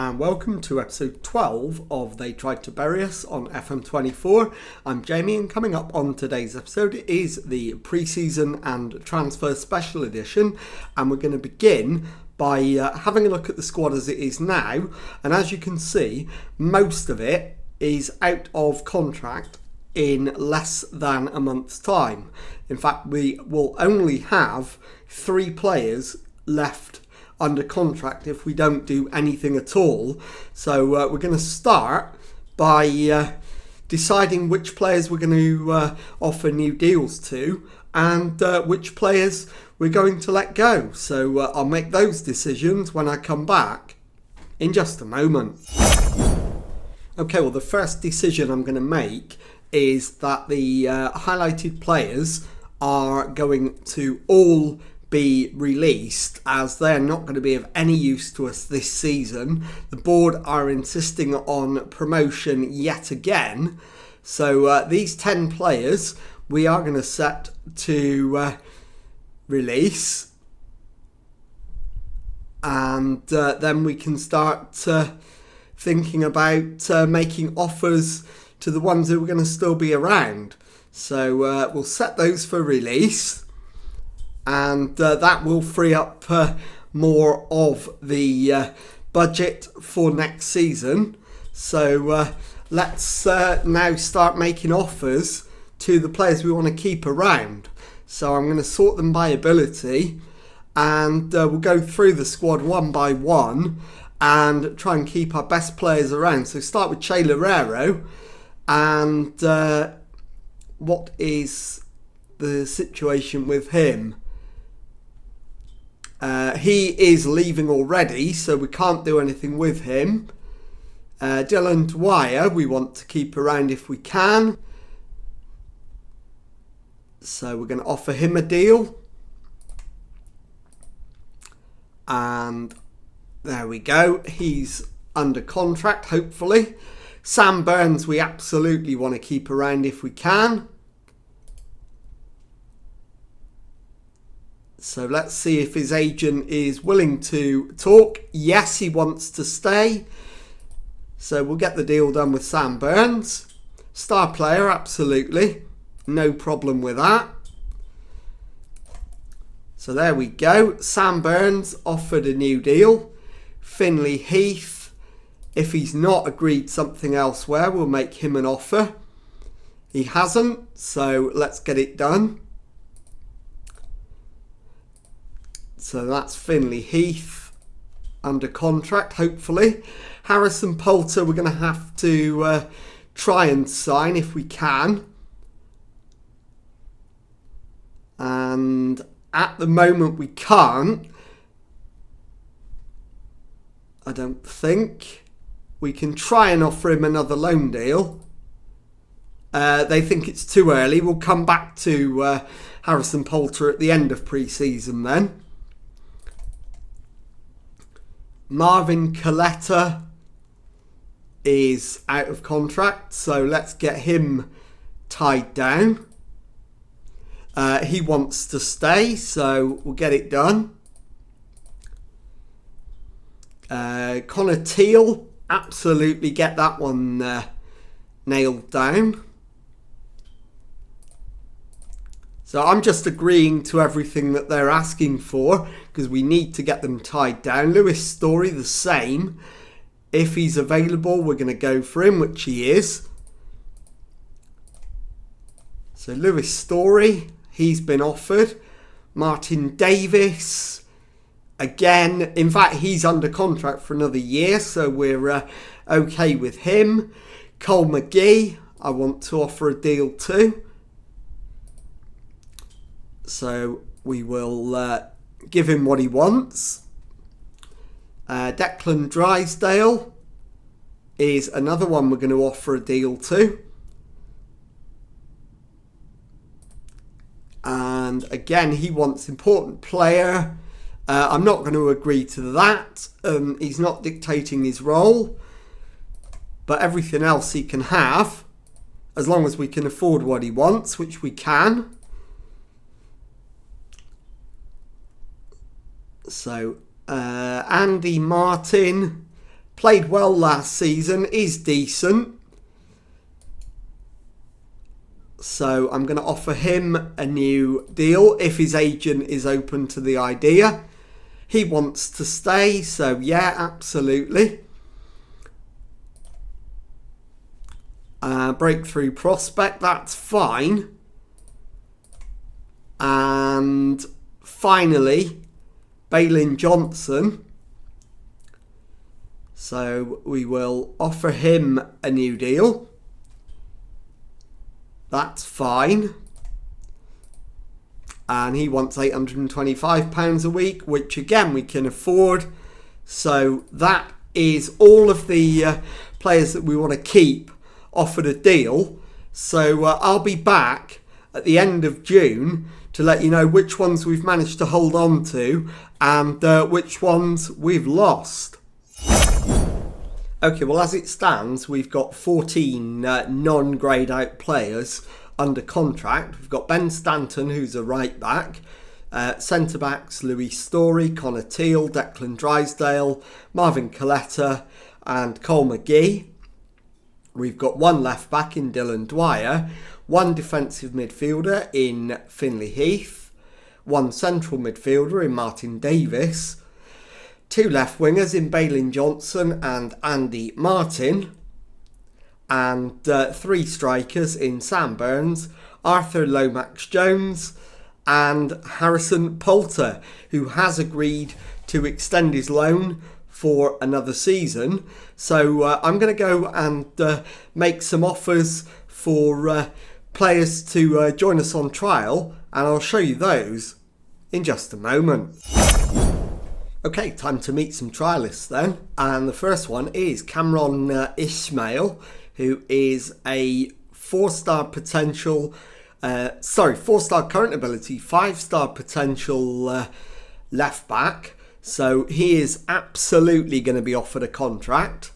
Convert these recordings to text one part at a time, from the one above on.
and welcome to episode 12 of They Tried to Bury Us on FM24. I'm Jamie, and coming up on today's episode is the pre-season and transfer special edition, and we're going to begin by having a look at the squad as it is now. And as you can see, most of it is out of contract in less than a month's time. In fact, we will only have 3 players left under contract if we don't do anything at all. So we're going to start by deciding which players we're going to offer new deals to and which players we're going to let go. So I'll make those decisions when I come back in just a moment. Okay, well, the first decision I'm going to make is that the highlighted players are going to all be released, as they're not going to be of any use to us this season. The board are insisting on promotion yet again. So these 10 players we are going to set to release, and then we can start thinking about making offers to the ones who are going to still be around. So we'll set those for release, and that will free up more of the budget for next season. So let's now start making offers to the players we want to keep around. So I'm going to sort them by ability, and we'll go through the squad one by one and try and keep our best players around. So start with Che Lorero, and what is the situation with him? He is leaving already, so we can't do anything with him. Dylan Dwyer we want to keep around if we can. So we're going to offer him a deal. And there we go. He's under contract, hopefully. Sam Burns we absolutely want to keep around if we can. So let's see if his agent is willing to talk. Yes, he wants to stay. So we'll get the deal done with Sam Burns. Star player, absolutely. No problem with that. So there we go. Sam Burns offered a new deal. Finley Heath, if he's not agreed something elsewhere, we'll make him an offer. He hasn't, so let's get it done. So that's Finley Heath under contract, hopefully. Harrison Poulter we're going to have to try and sign if we can. And at the moment we can't. I don't think. We can try and offer him another loan deal. They think it's too early. We'll come back to Harrison Poulter at the end of pre-season then. Marvin Coletta is out of contract, so let's get him tied down. He wants to stay, so we'll get it done. Connor Teal, absolutely get that one nailed down. So I'm just agreeing to everything that they're asking for because we need to get them tied down. Lewis Story, the same. If he's available, we're going to go for him, which he is. So Lewis Story, he's been offered. Martin Davis, again, in fact, he's under contract for another year, so we're okay with him. Cole McGee, I want to offer a deal too. So we will give him what he wants. Declan Drysdale is another one we're going to offer a deal to. And again, he wants important player. I'm not going to agree to that. He's not dictating his role. But everything else he can have, as long as we can afford what he wants, which we can. So Andy Martin, Played well last season, is decent. So I'm going to offer him a new deal if his agent is open to the idea. He wants to stay, so yeah, absolutely. Breakthrough prospect, that's fine. And finally, Balin Johnson. So we will offer him a new deal. That's fine. And he wants £825 a week, which again we can afford. So that is all of the players that we want to keep offered a deal. So I'll be back at the end of June to let you know which ones we've managed to hold on to and which ones we've lost. Okay, well, as it stands, we've got 14 non-greyed out players under contract. We've got Ben Stanton, who's a right back, centre backs Louis Story, Connor Teal, Declan Drysdale, Marvin Coletta and Cole McGee. We've got one left back in Dylan Dwyer, one defensive midfielder in Finlay Heath, one central midfielder in Martin Davis, two left wingers in Balin Johnson and Andy Martin, and three strikers in Sam Burns, Arthur Lomax Jones and Harrison Poulter, who has agreed to extend his loan for another season. So I'm going to go and make some offers for players to join us on trial, and I'll show you those in just a moment. Okay, time to meet some trialists then. And the first one is Cameron Ishmael, who is a 4-star potential, 4-star current ability, 5-star potential left back. So he is absolutely going to be offered a contract.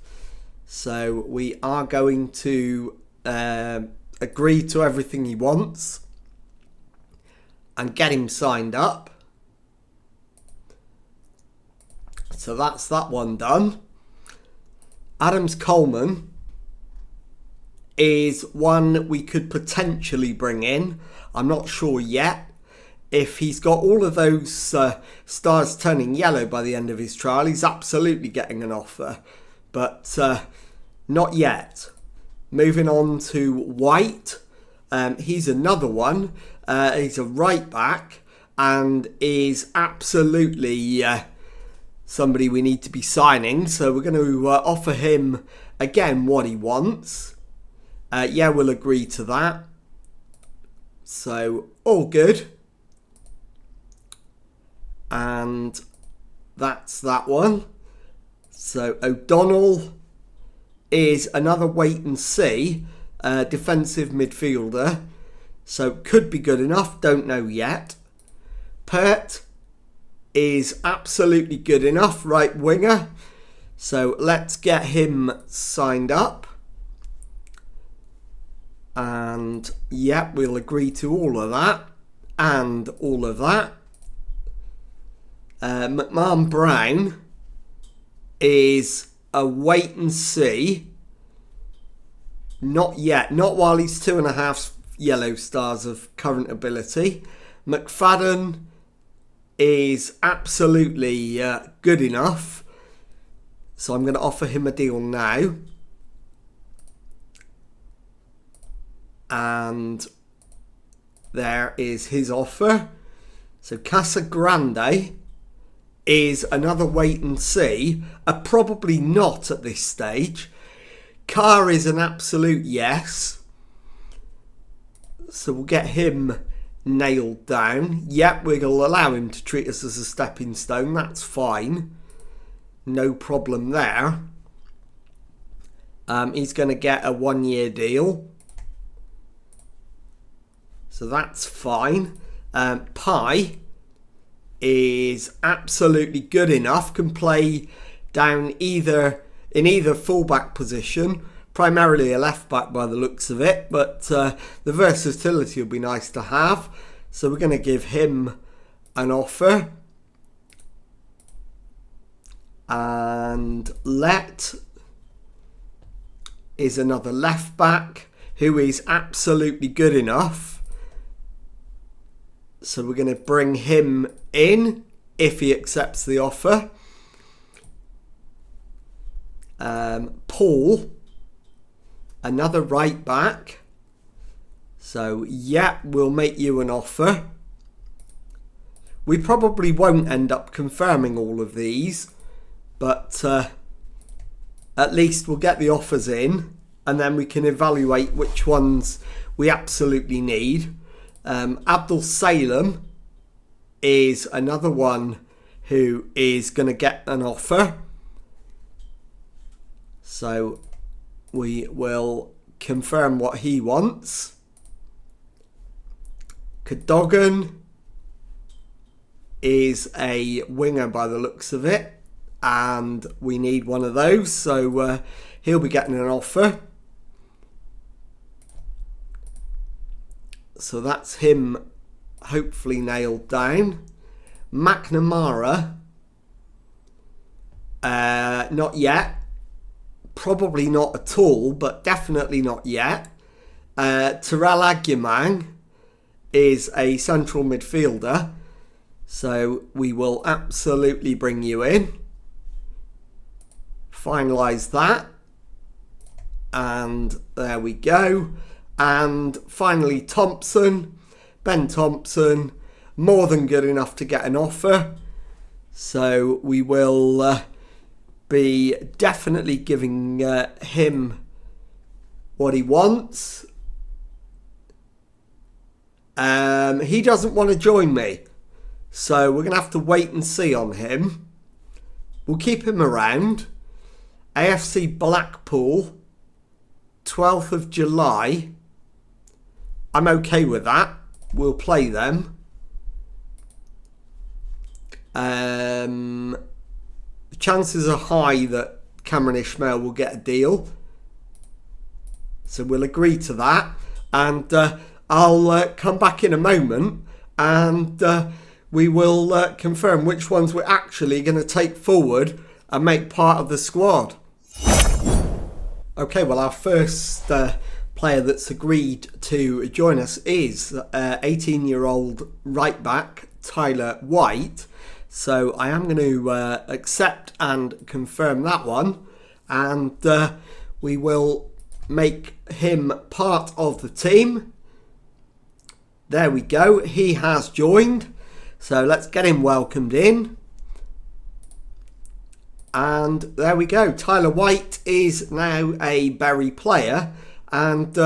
So we are going to agree to everything he wants and get him signed up. So that's that one done. Adams Coleman is one we could potentially bring in. I'm not sure yet. If he's got all of those stars turning yellow by the end of his trial, he's absolutely getting an offer. But not yet. Moving on to White. He's another one. He's a right back and is absolutely somebody we need to be signing. So we're going to offer him again what he wants. Yeah, we'll agree to that. So all good. And that's that one. So O'Donnell is another wait and see defensive midfielder. So could be good enough, don't know yet. Pert is absolutely good enough, right winger. So let's get him signed up. And yep, we'll agree to all of that and all of that. McMahon Brown is a wait and see. Not yet. Not while he's 2.5 yellow stars of current ability. McFadden is absolutely good enough. So I'm going to offer him a deal now. And there is his offer. So Casa Grande is another wait and see. Probably not at this stage. Carr is an absolute yes. So we'll get him nailed down. Yep, we're going to allow him to treat us as a stepping stone. That's fine. No problem there. He's going to get a 1-year deal. So that's fine. Pye is absolutely good enough. Can play down in either fullback position. Primarily a left back by the looks of it. But the versatility will be nice to have. So we're going to give him an offer. And Let is another left back who is absolutely good enough. So we're going to bring him in if he accepts the offer. Paul, another right back. So yeah, we'll make you an offer. We probably won't end up confirming all of these, but at least we'll get the offers in and then we can evaluate which ones we absolutely need. Abdul Salem is another one who is going to get an offer. So we will confirm what he wants. Cadogan is a winger by the looks of it, and we need one of those, so he'll be getting an offer. So that's him hopefully nailed down. McNamara, not yet. Probably not at all, but definitely not yet. Terrell Agyemang is a central midfielder, so we will absolutely bring you in. Finalise that, and there we go. And finally Ben Thompson, more than good enough to get an offer, so we will be definitely giving him what he wants. He doesn't want to join me, so we're going to have to wait and see on him. We'll keep him around. AFC Blackpool, 12th of July. I'm okay with that. We'll play them. The chances are high that Cameron Ishmael will get a deal, so we'll agree to that. And I'll come back in a moment and we will confirm which ones we're actually going to take forward and make part of the squad. Okay, well, our first player that's agreed to join us is 18-year-old right back Tyler White. So I am going to accept and confirm that one, and we will make him part of the team. There we go, he has joined, so let's get him welcomed in. And there we go, Tyler White is now a Bury player, and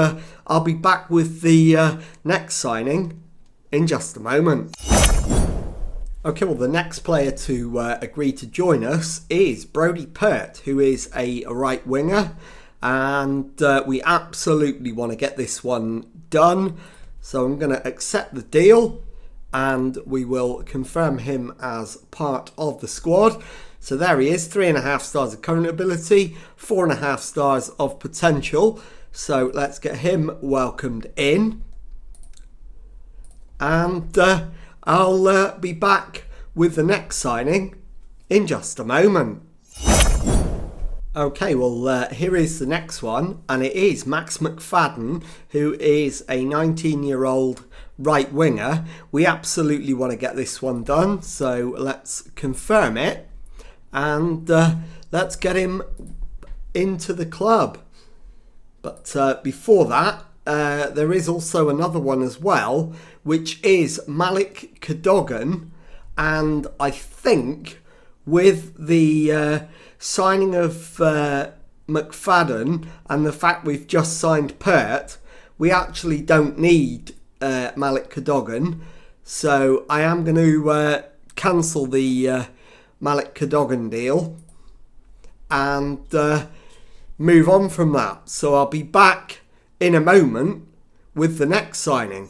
I'll be back with the next signing in just a moment. Okay, well, the next player to agree to join us is Brodie Pert, who is a right winger, and we absolutely want to get this one done. So I'm going to accept the deal, and we will confirm him as part of the squad. So there he is, 3.5 stars of current ability, 4.5 stars of potential. So let's get him welcomed in. And I'll be back with the next signing in just a moment. Okay, well, here is the next one, and it is Max McFadden, who is a 19-year-old right winger. We absolutely want to get this one done, so let's confirm it, and let's get him into the club. But before that, there is also another one as well, which is Malik Cadogan, and I think with the signing of McFadden and the fact we've just signed Pert, we actually don't need Malik Cadogan, so I am going to cancel the Malik Cadogan deal and move on from that. So I'll be back in a moment with the next signing.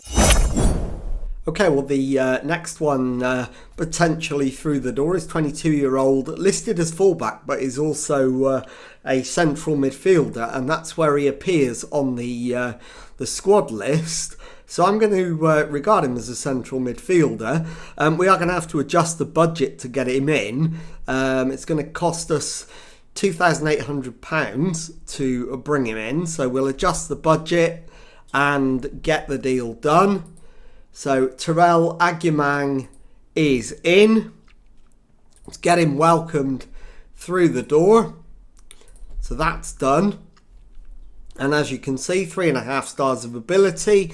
Okay, well, the next one potentially through the door is 22-year-old, listed as fullback, but is also a central midfielder, and that's where he appears on the squad list. So I'm going to regard him as a central midfielder. We are going to have to adjust the budget to get him in. It's going to cost us £2,800 to bring him in. So we'll adjust the budget and get the deal done. So Terrell Agyemang is in. Let's get him welcomed through the door. So that's done. And as you can see, 3.5 stars of ability,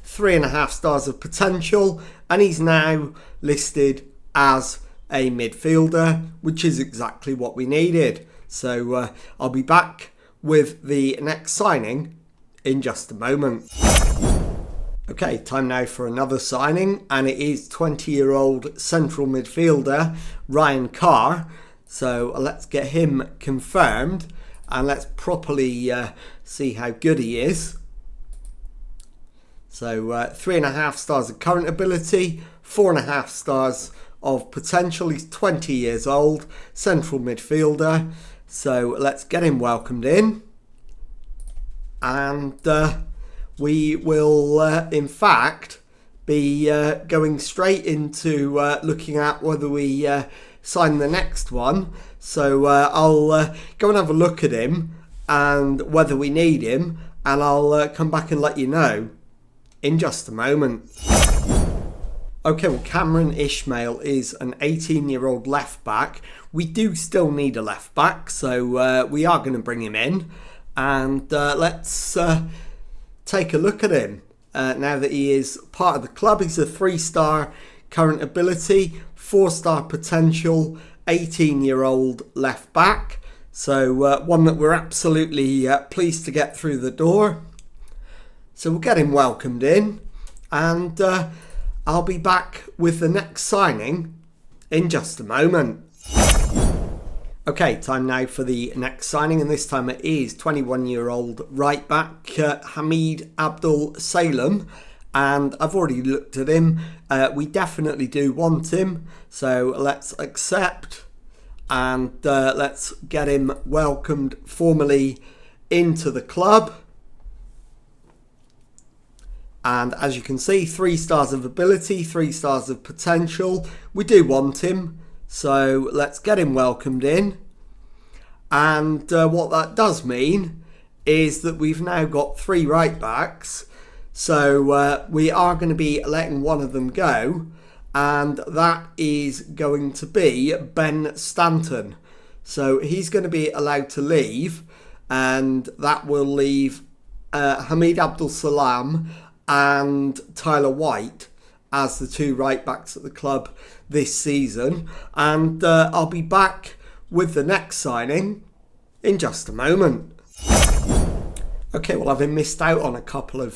3.5 stars of potential, and he's now listed as a midfielder, which is exactly what we needed. So I'll be back with the next signing in just a moment. Okay, time now for another signing, and it is 20-year-old central midfielder Ryan Carr. So let's get him confirmed and let's properly see how good he is. So 3.5 stars of current ability, 4.5 stars of potential. He's 20 years old, central midfielder. So let's get him welcomed in. And we will, in fact, be going straight into looking at whether we sign the next one. So I'll go and have a look at him and whether we need him, and I'll come back and let you know in just a moment. Okay, well, Cameron Ishmael is an 18-year-old left back. We do still need a left back, so we are going to bring him in, and let's take a look at him. Now that he is part of the club, he's a 3-star current ability, 4-star potential, 18-year-old left back. So one that we're absolutely pleased to get through the door. So we'll get him welcomed in, and I'll be back with the next signing in just a moment. Okay, time now for the next signing, and this time it is 21-year-old right back Hamid Abdul Salem, and I've already looked at him. We definitely do want him, so let's accept and let's get him welcomed formally into the club. And as you can see, 3 stars of ability, 3 stars of potential. We do want him, so let's get him welcomed in. And what that does mean is that we've now got 3 right backs. So we are going to be letting one of them go, and that is going to be Ben Stanton. So he's going to be allowed to leave, and that will leave Hamid Abdul Salam and Tyler White as the 2 right backs at the club this season. And I'll be back with the next signing in just a moment. Okay, well, having missed out on a couple of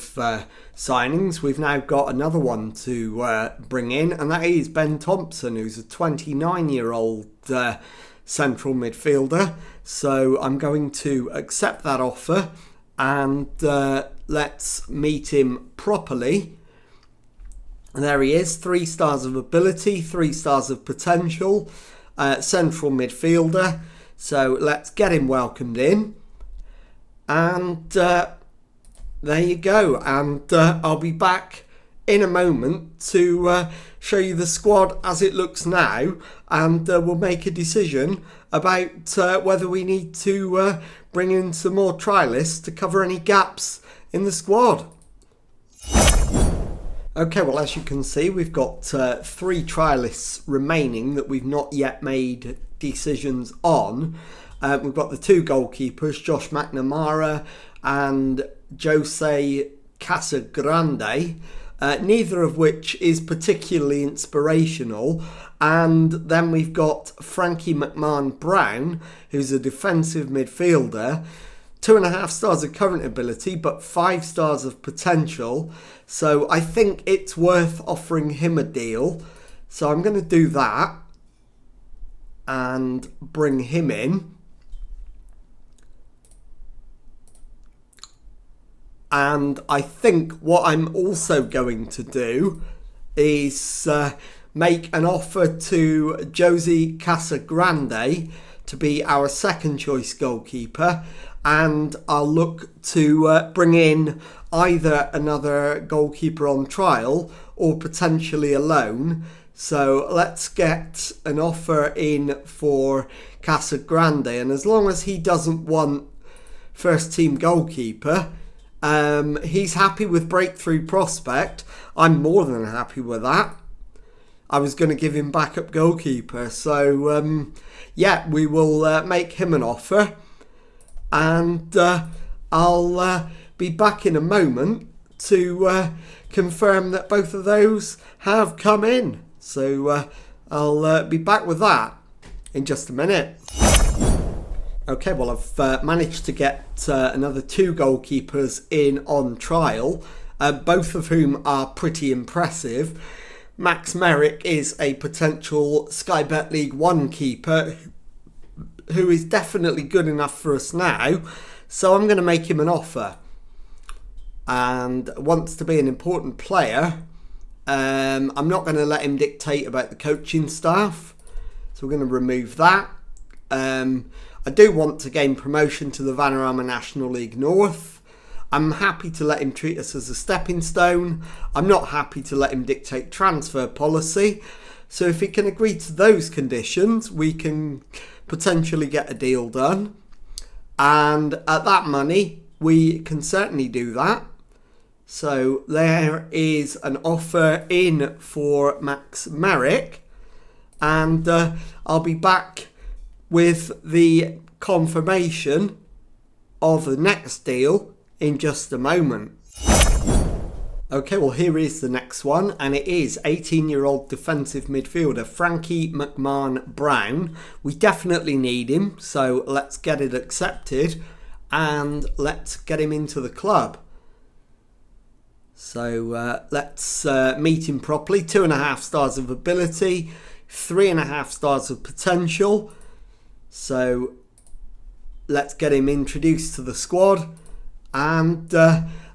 signings, we've now got another one to bring in, and that is Ben Thompson, who's a 29-year-old central midfielder. So I'm going to accept that offer, and let's meet him properly. And there he is, 3 stars of ability, 3 stars of potential, central midfielder. So let's get him welcomed in. And there you go. And I'll be back in a moment to show you the squad as it looks now. And we'll make a decision about whether we need to bring in some more trialists to cover any gaps in the squad. Okay, well, as you can see, we've got 3 trialists remaining that we've not yet made decisions on. We've got the 2 goalkeepers, Josh McNamara and Jose Casagrande, neither of which is particularly inspirational. And then we've got Frankie McMahon-Brown, who's a defensive midfielder, 2.5 stars of current ability, but 5 stars of potential. So I think it's worth offering him a deal. So I'm going to do that and bring him in. And I think what I'm also going to do is make an offer to Josie Casagrande to be our second choice goalkeeper, and I'll look to bring in either another goalkeeper on trial or potentially a loan. So let's get an offer in for Casagrande, and as long as he doesn't want first team goalkeeper, he's happy with breakthrough prospect. I'm more than happy with that. I was going to give him backup goalkeeper, so yeah, we will make him an offer, and I'll be back in a moment to confirm that both of those have come in. So I'll be back with that in just a minute. Okay, well, I've managed to get another 2 goalkeepers in on trial, both of whom are pretty impressive. Max Merrick is a potential Sky Bet League 1 keeper who is definitely good enough for us now, so I'm going to make him an offer. And wants to be an important player. I'm not going to let him dictate about the coaching staff, so we're going to remove that. I do want to gain promotion to the Vanarama National League North. I'm happy to let him treat us as a stepping stone. I'm not happy to let him dictate transfer policy. So if he can agree to those conditions, we can potentially get a deal done. And at that money, we can certainly do that. So there is an offer in for Max Merrick, and I'll be back with the confirmation of the next deal in just a moment. Okay, well, here is the next one, and it is 18-year-old defensive midfielder Frankie McMahon-Brown. We definitely need him, so let's get it accepted and let's get him into the club. So let's meet him properly. 2.5 stars of ability, 3.5 stars of potential. So let's get him introduced to the squad, and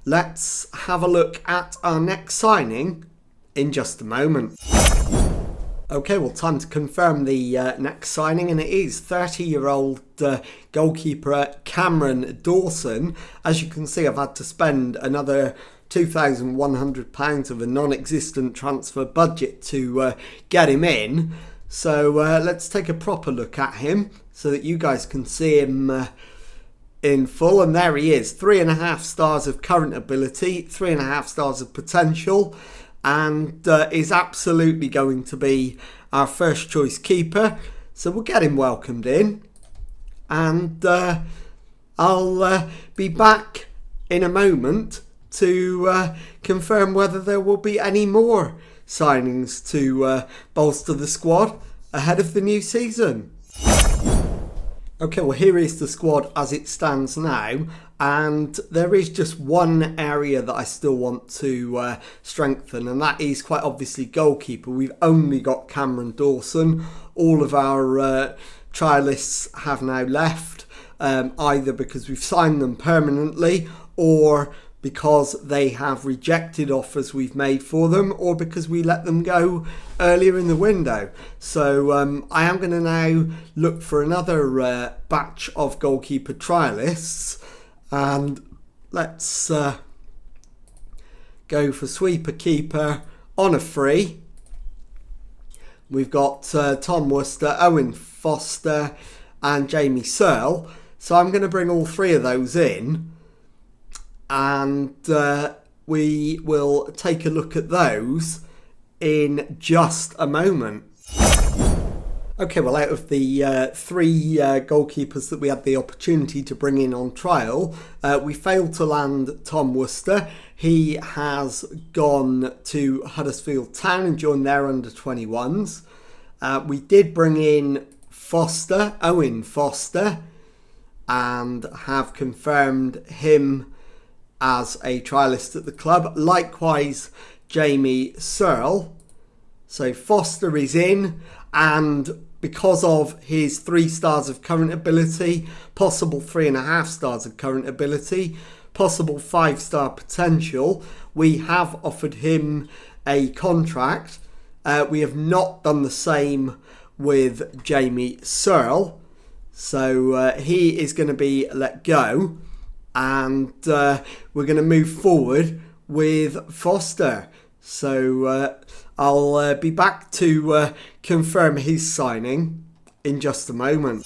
let's have a look at our next signing in just a moment. Okay, well, time to confirm the next signing, and it is 30-year-old goalkeeper Cameron Dawson. As you can see, I've had to spend another £2,100 of a non-existent transfer budget to get him in. So let's take a proper look at him so that you guys can see him in full. And there he is, 3.5 stars of current ability, 3.5 stars of potential, and is absolutely going to be our first choice keeper. So we'll get him welcomed in, and I'll be back in a moment to confirm whether there will be any more signings to bolster the squad ahead of the new season. Okay, well, here is the squad as it stands now, and there is just one area that I still want to strengthen, and that is quite obviously goalkeeper. We've only got Cameron Dawson. All of our trialists have now left, either because we've signed them permanently, or because they have rejected offers we've made for them, or because we let them go earlier in the window. So I am going to now look for another batch of goalkeeper trialists, and let's go for sweeper keeper on a free. We've got Tom Worcester, Owen Foster and Jamie Searle. So I'm going to bring all 3 of those in, and we will take a look at those in just a moment. Okay, well, out of the 3 goalkeepers that we had the opportunity to bring in on trial, we failed to land Tom Worcester. He has gone to Huddersfield Town and joined their under-21s. We did bring in Foster, Owen Foster, and have confirmed him as a trialist at the club. Likewise, Jamie Searle. So Foster is in, and because of his 3 stars of current ability, possible 3.5 stars of current ability, possible 5-star potential, we have offered him a contract. We have not done the same with Jamie Searle. So he is going to be let go, and we're going to move forward with Foster. So I'll be back to confirm his signing in just a moment.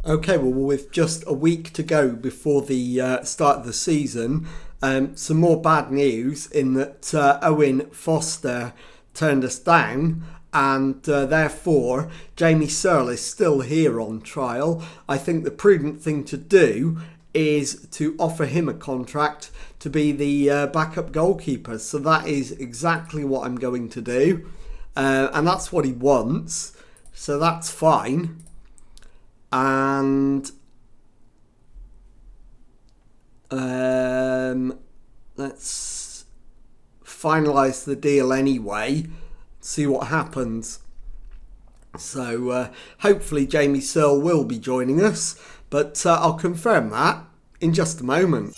Okay, well, with just a week to go before the start of the season, some more bad news in that Owen Foster turned us down, and therefore Jamie Searle is still here on trial. I think the prudent thing to do is to offer him a contract to be the backup goalkeeper. So that is exactly what I'm going to do, and that's what he wants, so that's fine. And let's finalise the deal anyway, see what happens. So hopefully Jamie Searle will be joining us, but I'll confirm that in just a moment.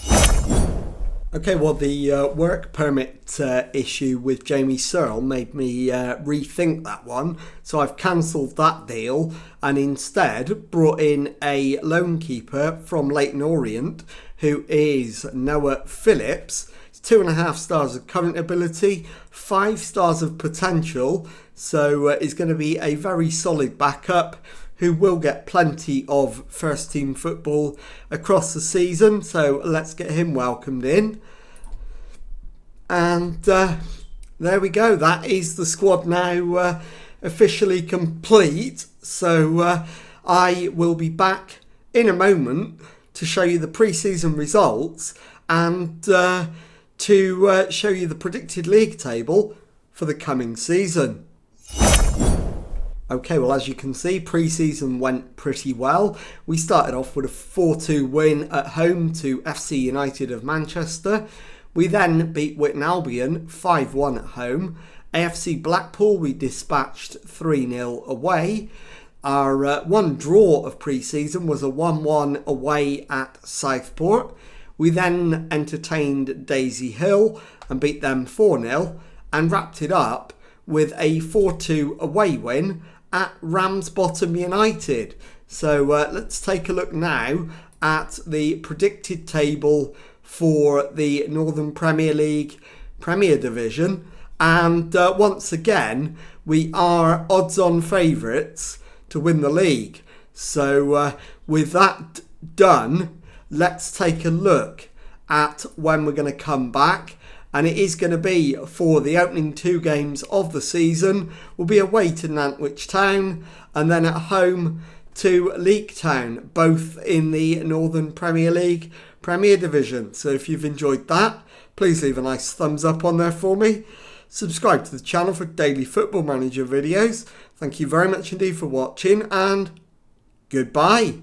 Okay, well, the work permit issue with Jamie Searle made me rethink that one, so I've cancelled that deal and instead brought in a loan keeper from Leyton Orient, who is Noah Phillips. It's 2.5 stars of current ability, 5 stars of potential, so is going to be a very solid backup who will get plenty of first team football across the season. So let's get him welcomed in. And there we go. That is the squad now officially complete. So I will be back in a moment to show you the pre-season results and to show you the predicted league table for the coming season. Okay, well, as you can see, pre-season went pretty well. We started off with a 4-2 win at home to FC United of Manchester. We then beat Witton Albion 5-1 at home. AFC Blackpool we dispatched 3-0 away. Our one draw of pre-season was a 1-1 away at Southport. We then entertained Daisy Hill and beat them 4-0 and wrapped it up with a 4-2 away win at Ramsbottom United. So let's take a look now at the predicted table for the Northern Premier League Premier Division. And once again, we are odds-on favourites to win the league. So with that done, let's take a look at when we're going to come back. And it is going to be for the opening 2 games of the season. We'll be away to Nantwich Town and then at home to Leek Town, both in the Northern Premier League Premier Division. So if you've enjoyed that, please leave a nice thumbs up on there for me. Subscribe to the channel for daily Football Manager videos. Thank you very much indeed for watching, and goodbye.